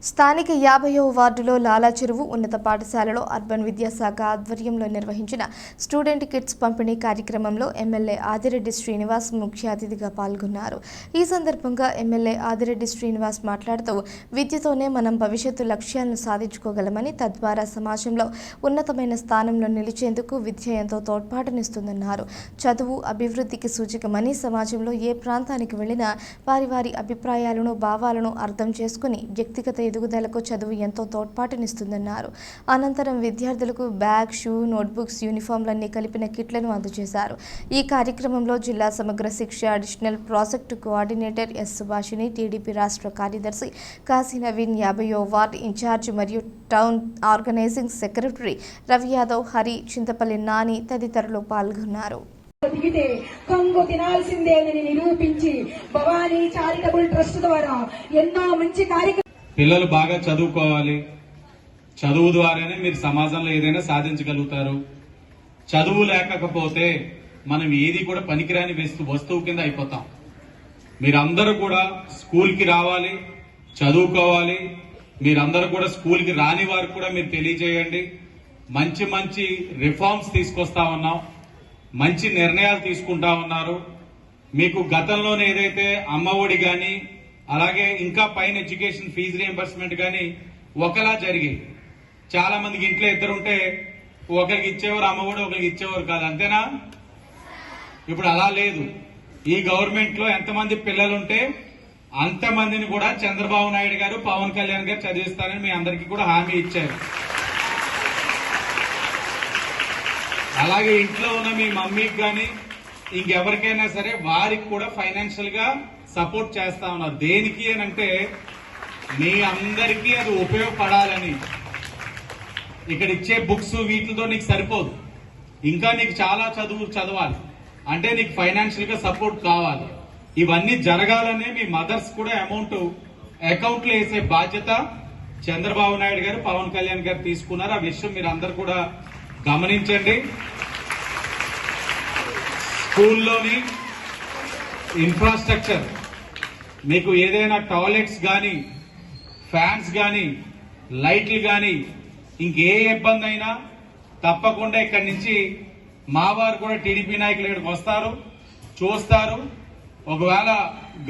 స్థానిక 50వ వార్డులో లాలా చెరువు ఉన్నత పాఠశాలలో అర్బన్ విద్యాశాఖ ఆధ్వర్యంలో నిర్వహించిన స్టూడెంట్ కిట్స్ పంపిణీ కార్యక్రమంలో ఎమ్మెల్యే ఆదిరెడ్డి శ్రీనివాస్ ముఖ్య అతిథిగా పాల్గొన్నారు. ఈ సందర్భంగా ఎమ్మెల్యే ఆదిరెడ్డి శ్రీనివాస్ మాట్లాడుతూ విద్యతోనే మనం భవిష్యత్తు లక్ష్యాలను సాధించుకోగలమని, తద్వారా సమాజంలో ఉన్నతమైన స్థానంలో నిలిచేందుకు విద్య ఎంతో తోడ్పాటునిస్తుందన్నారు. చదువు అభివృద్ధికి సూచకమని, సమాజంలో ఏ ప్రాంతానికి వెళ్ళినా వారి అభిప్రాయాలను, భావాలను అర్థం చేసుకుని వ్యక్తిగత ఎదుగుదలకు చదువు ఎంతో తోడ్పాటునిస్తుందన్నారు. అనంతరం విద్యార్థులకు బ్యాగ్, షూ, నోట్బుక్స్, యూనిఫామ్లన్నీ కలిపిన కిట్లను అందజేశారు. ఈ కార్యక్రమంలో జిల్లా Samagra Shiksha additional project coordinator S Subhashini, TDP రాష్ట్ర కార్యదర్శి కాశీ నవీన్, 50వ వార్డు ఇన్ఛార్జ్ మరియు town organising secretary Ravi Yadav, Hari, Chintapalli Nani తదితరులు పాల్గొన్నారు. దిగితే కంగు తినాల్సిందేనని నిరూపించి భవానీ చారిటబుల్ ట్రస్ట్ ద్వారా ఎన్నో మంచి కార్యక్రమాలు. పిల్లలు బాగా చదువుకోవాలి. చదువు ద్వారానే మీరు సమాజంలో ఏదైనా సాధించగలుగుతారు. చదువు లేకపోతే మనం ఏది కూడా పనికిరాని వస్తువు కింద అయిపోతాం. మీరందరూ కూడా స్కూల్కి రావాలి, చదువుకోవాలి. మీరందరూ కూడా స్కూల్కి రాని వారికి కూడా మీరు తెలియజేయండి. మంచి మంచి రిఫార్మ్స్ తీసుకొస్తా ఉన్నాం, మంచి నిర్ణయాలు తీసుకుంటా ఉన్నారు. మీకు గతంలోనే ఏదైతే అమ్మఒడి కానీ, అలాగే ఇంకా పైన ఎడ్యుకేషన్ ఫీజు రియంబర్స్మెంట్ కానీ ఒకలా జరిగాయి. చాలా మందికి ఇంట్లో ఇద్దరుంటే ఒకరికి ఇచ్చేవారు అమ్మఒడి, ఒకరికి ఇచ్చేవారు కాదు, అంతేనా? ఇప్పుడు అలా లేదు. ఈ గవర్నమెంట్ లో ఎంతమంది పిల్లలుంటే అంతమందిని కూడా చంద్రబాబు నాయుడు గారు, పవన్ కళ్యాణ్ గారు చదివిస్తారని మీ అందరికీ కూడా హామీ ఇచ్చారు. అలాగే ఇంట్లో ఉన్న మీ మమ్మీకి కానీ ఇంకెవరికైనా సరే వారికి కూడా ఫైనాన్షియల్ గా సపోర్ట్ చేస్తా ఉన్నారు. దేనికి అని అంటే మీ అందరికీ అది ఉపయోగపడాలని. ఇక్కడ ఇచ్చే బుక్స్ వీటితో నీకు సరిపోదు, ఇంకా నీకు చాలా చదవాలి అంటే నీకు ఫైనాన్షియల్ గా సపోర్ట్ కావాలి. ఇవన్నీ జరగాలనే మీ మదర్స్ కూడా అమౌంట్ అకౌంట్ లో వేసే బాధ్యత చంద్రబాబు నాయుడు గారు, పవన్ కళ్యాణ్ గారు తీసుకున్నారు. ఆ విషయం మీరు అందరు కూడా గమనించండి. స్కూల్లోని ఇన్ఫ్రాస్ట్రక్చర్, మీకు ఏదైనా టాయిలెట్స్ కానీ, ఫ్యాన్స్ కానీ, లైట్లు కానీ, ఇంకే ఇబ్బంది అయినా తప్పకుండా ఇక్కడి నుంచి మా వారు కూడా టీడీపీ నాయకులు ఇక్కడికి వస్తారు, చూస్తారు. ఒకవేళ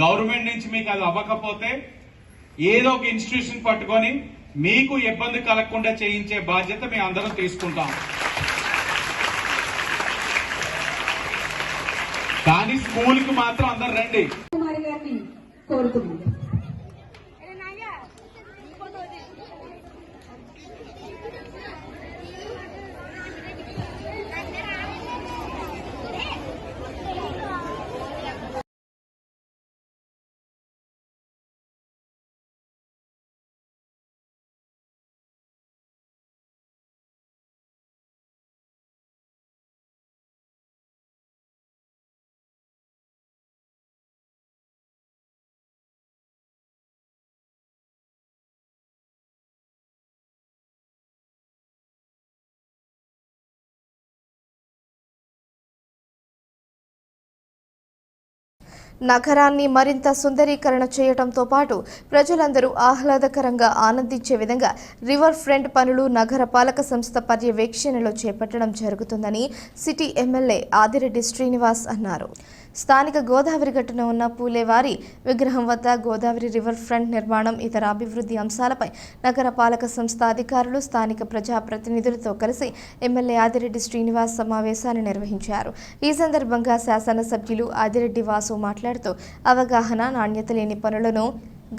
గవర్నమెంట్ నుంచి మీకు అది అవ్వకపోతే ఏదో ఒక ఇన్స్టిట్యూషన్ పట్టుకొని మీకు ఇబ్బంది కలగకుండా చేయించే బాధ్యత మేము అందరం తీసుకుంటాం. కానీ స్కూల్కి మాత్రం అందరు రండి. కోరుతున్నాను. నగరాన్ని మరింత సుందరీకరణ చేయడంతో పాటు ప్రజలందరూ ఆహ్లాదకరంగా ఆనందించే విధంగా రివర్ ఫ్రంట్ పనులు నగర పాలక సంస్థ పర్యవేక్షణలో చేపట్టడం జరుగుతుందని సిటీ ఎమ్మెల్యే ఆదిరెడ్డి శ్రీనివాస్ అన్నారు. స్థానిక గోదావరి గట్టున ఉన్న పూలేవారి విగ్రహం వద్ద గోదావరి రివర్ ఫ్రంట్ నిర్మాణం, ఇతర అభివృద్ధి అంశాలపై నగర పాలక సంస్థ అధికారులు, స్థానిక ప్రజాప్రతినిధులతో కలిసి ఎమ్మెల్యే ఆదిరెడ్డి శ్రీనివాస్ సమావేశాన్ని నిర్వహించారు. ఈ సందర్భంగా శాసనసభ్యులు ఆదిరెడ్డి వాసు మాట్లాడుతూ అవగాహన, నాణ్యత లేని పనులను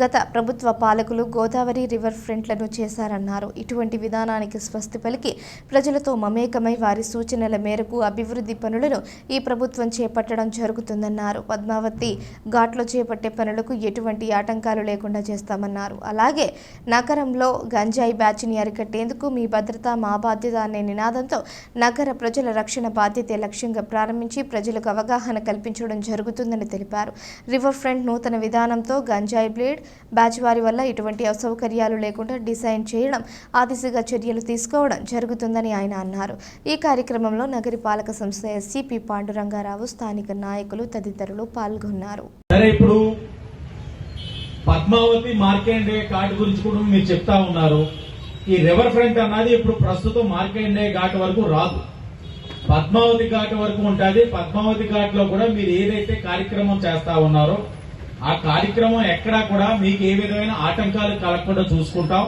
గత ప్రభుత్వ పాలకులు గోదావరి రివర్ ఫ్రంట్లను చేశారన్నారు. ఇటువంటి విధానానికి స్వస్తి పలికి ప్రజలతో మమేకమై వారి సూచనల మేరకు అభివృద్ధి పనులను ఈ ప్రభుత్వం చేపట్టడం జరుగుతుందన్నారు. పద్మావతి ఘాట్లో చేపట్టే పనులకు ఎటువంటి ఆటంకాలు లేకుండా చేస్తామన్నారు. అలాగే నగరంలో గంజాయి బ్యాచ్ని అరికట్టేందుకు మీ భద్రత మా బాధ్యత అనే నినాదంతో నగర ప్రజల రక్షణ బాధ్యతే లక్ష్యంగా ప్రారంభించి ప్రజలకు అవగాహన కల్పించడం జరుగుతుందని తెలిపారు. రివర్ ఫ్రంట్ నూతన విధానంతో గంజాయి బ్లేడ్ బ్యాచ్ వారి వల్ల ఎటువంటి అసౌకర్యాలు లేకుండా డిజైన్ చేయడం, ఆ దిశగా చర్యలు తీసుకోవడం జరుగుతుందని ఆయన అన్నారు. ఈ కార్యక్రమంలో నగరి పాలక సంస్థ ఎస్సీపీ పాండురంగారావు, స్థానిక నాయకులు తదితరులు పాల్గొన్నారు. సరే, ఇప్పుడు పద్మావతి మార్కండే ఘాట్ గురించి కూడా మీరు చెప్తా ఉన్నారు. ఈ రివర్ ఫ్రంట్ అన్నది ఇప్పుడు ప్రస్తుతం మార్కండే ఘాట్ వరకు రాదు, పద్మావతి ఘాట్ వరకు ఉంటుంది. పద్మావతి ఘాట్ లో కూడా మీరు ఏదైతే కార్యక్రమం చేస్తా ఉన్నారో ఆ కార్యక్రమం ఎక్కడా కూడా మీకు ఏ విధమైన ఆటంకాలు కలగకుండా చూసుకుంటాం.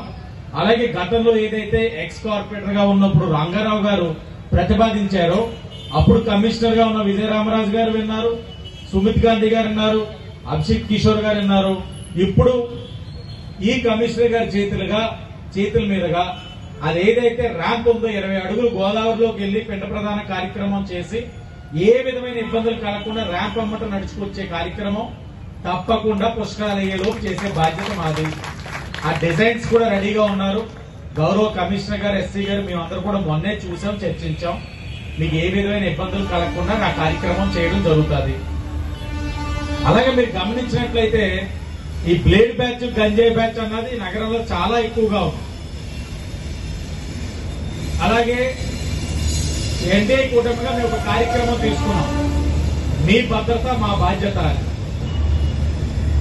అలాగే గతంలో ఏదైతే ఎక్స్ కార్పొరేటర్ గా ఉన్నప్పుడు రంగారావు గారు ప్రతిపాదించారో అప్పుడు కమిషనర్ గా ఉన్న విజయరామరాజు గారు విన్నారు, సుమిత్ గాంధీ గారు విన్నారు, అభిషేక్ కిషోర్ గారు విన్నారు. ఇప్పుడు ఈ కమిషనర్ గారి చేతుల మీదుగా అది ఏదైతే ర్యాంప్ ఉందో 20 అడుగులు గోదావరిలోకి వెళ్లి పిండ ప్రధాన కార్యక్రమం చేసి ఏ విధమైన ఇబ్బందులు కలగకుండా ర్యాంప్ అమ్మట నడుచుకొచ్చే కార్యక్రమం తప్పకుండా పుష్కరాలయ్యేలోపు చేసే బాధ్యత మాది. ఆ డిజైన్స్ కూడా రెడీగా ఉన్నారు. గౌరవ కమిషనర్ గారు, ఎస్సీ గారు మేమందరూ కూడా మొన్నే చూసాం, చర్చించాం. మీకు ఏ విధమైన ఇబ్బందులు కలగకుండా ఆ కార్యక్రమం చేయడం జరుగుతుంది. అలాగే మీరు గమనించినట్లయితే ఈ బ్లేడ్ బ్యాచ్, గంజాయి బ్యాచ్ అన్నది నగరంలో చాలా ఎక్కువగా ఉంది. అలాగే ఎన్డీఏ కూటమిగా మేము ఒక కార్యక్రమం తీసుకున్నాం, మీ భద్రత మా బాధ్యత అని.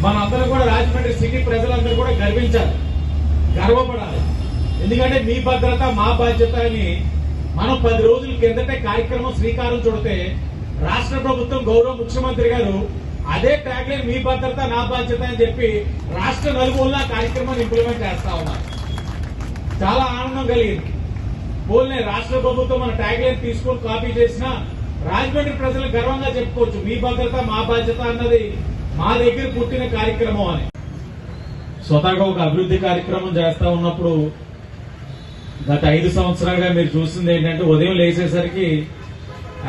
మనందరూ కూడా రాజమండ్రి సిటీ ప్రజలందరూ కూడా గర్వించాలి, గర్వపడాలి. ఎందుకంటే మీ భద్రత మా బాధ్యత అని మనం 10 రోజుల కిందటే కార్యక్రమం శ్రీకారం చుడితే రాష్ట్ర ప్రభుత్వం గౌరవ ముఖ్యమంత్రి గారు అదే ట్యాగ్ లైన్ మీ భద్రత నా బాధ్యత అని చెప్పి రాష్ట్ర నలుమూలన కార్యక్రమాన్ని ఇంప్లిమెంట్ చేస్తా ఉన్నారు. చాలా ఆనందం కలిగింది. పోలే రాష్ట్ర ప్రభుత్వం మన ట్యాగ్ లైన్ తీసుకొని కాపీ చేసినా రాజమండ్రి ప్రజలు గర్వంగా చెప్పుకోవచ్చు, మీ భద్రత మా బాధ్యత అన్నది మా దగ్గర పుట్టిన కార్యక్రమం అని. స్వతహాగా ఒక అభివృద్ధి కార్యక్రమం చేస్తా ఉన్నప్పుడు గత 5 సంవత్సరాలుగా మీరు చూసింది ఏంటంటే ఉదయం లేచేసరికి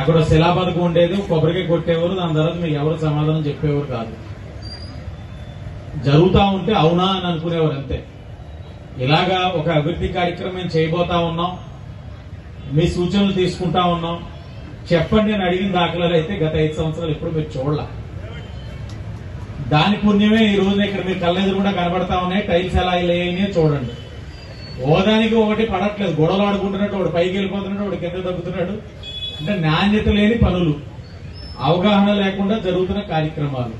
అక్కడ శిలాపథకం ఉండేది, కొబ్బరికాయ కొట్టేవారు, దాని తర్వాత మీకు ఎవరు సమాధానం చెప్పేవారు కాదు. జరుగుతా ఉంటే అవునా అని అనుకునేవారు అంతే. ఇలాగా ఒక అభివృద్ధి కార్యక్రమం చేయబోతా ఉన్నాం, మీ సూచనలు తీసుకుంటా ఉన్నాం. చెప్పండి అని అడిగిన దాఖలాలు అయితే గత 5 సంవత్సరాలు ఎప్పుడు మీరు చూడాల. దాని పుణ్యమే ఈ రోజున ఇక్కడ మీరు కళ్ళెదురు కూడా కనబడతా ఉన్నాయి. టైల్స్ ఎలా లేని చూడండి. ఓదానికి ఒకటి పడట్లేదు, గొడవలు ఆడుకుంటున్నట్టు ఒకటి పైకి వెళ్ళిపోతున్నట్టు ఒకటి కింద తగ్గుతున్నాడు. అంటే నాణ్యత లేని పనులు, అవగాహన లేకుండా జరుగుతున్న కార్యక్రమాలు.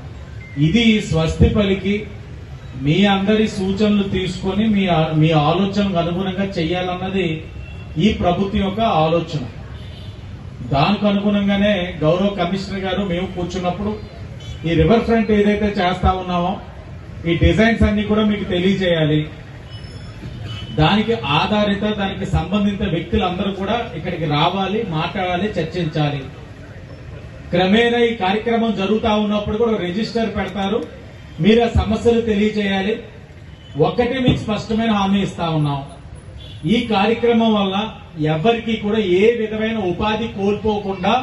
ఇది స్వస్తి పలికి మీ అందరి సూచనలు తీసుకొని మీ ఆలోచనకు అనుగుణంగా చెయ్యాలన్నది ఈ ప్రభుత్వం యొక్క ఆలోచన. దానికి అనుగుణంగానే గౌరవ కమిషనర్ గారు మేము కూర్చున్నప్పుడు ఈ రివర్ ఫ్రంట్ ఏదైతే చేస్తా ఉన్నామో ఈ డిజైన్స్ అన్ని కూడా మీకు తెలియజేయాలి. దానికి దానికి సంబంధిత వ్యక్తులందరూ కూడా ఇక్కడికి రావాలి, మాట్లాడాలి, చర్చించాలి. క్రమేణా ఈ కార్యక్రమం జరుగుతా ఉన్నప్పుడు కూడా రిజిస్టర్ పెడతారు, మీరు ఆ సమస్యలు తెలియజేయాలి. ఒక్కటే మీకు స్పష్టమైన హామీ ఇస్తా ఉన్నాం, ఈ కార్యక్రమం వల్ల ఎవరికి కూడా ఏ విధమైన ఉపాధి కోల్పోకుండా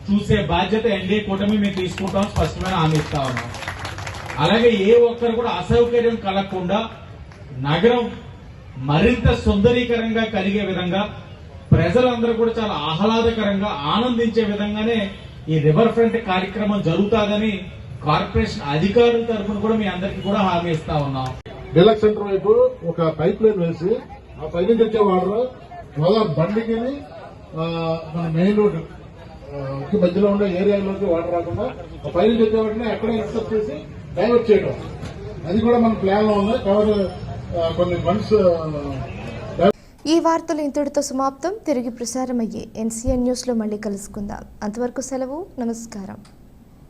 చూసే బాధ్యత ఎన్డీఏ కూటమి మేము తీసుకుంటాం, స్పష్టమైన హామీ ఇస్తా ఉన్నాం. అలాగే ఏ ఒక్కరు కూడా అసౌకర్యం కలగకుండా నగరం మరింత సుందరీకరంగా కలిగే విధంగా, ప్రజలందరూ కూడా చాలా ఆహ్లాదకరంగా ఆనందించే విధంగానే ఈ రివర్ ఫ్రంట్ కార్యక్రమం జరుగుతుందని కార్పొరేషన్ అధికారుల తరఫున కూడా మీ అందరికీ కూడా హామీ ఇస్తా ఉన్నాం. డీలక్స్ సెంటర్ వైపు ఒక పైప్ లైన్ వేసి ఆ పైనుంచి వచ్చే వాటర్ గోదావరి బండికి మన మెయిన్ రోడ్ మధ్యలో ఉండే ఏరియాలోకి వాటర్ రాకుండా ఆ పైనుంచి వచ్చే వాటిని ఎక్కడ ఇన్స్టెప్ట్ చేసి డైవర్ట్ చేయడం, అది కూడా మన ప్లాన్ లో ఉంది. కాబట్టి కొన్ని ఫండ్స్. ఈ వార్తలు ఇంతటితో సమాప్తం. తిరిగి ప్రసారమయ్యే NCN న్యూస్లో మళ్ళీ కలుసుకుందాం. అంతవరకు సెలవు. నమస్కారం.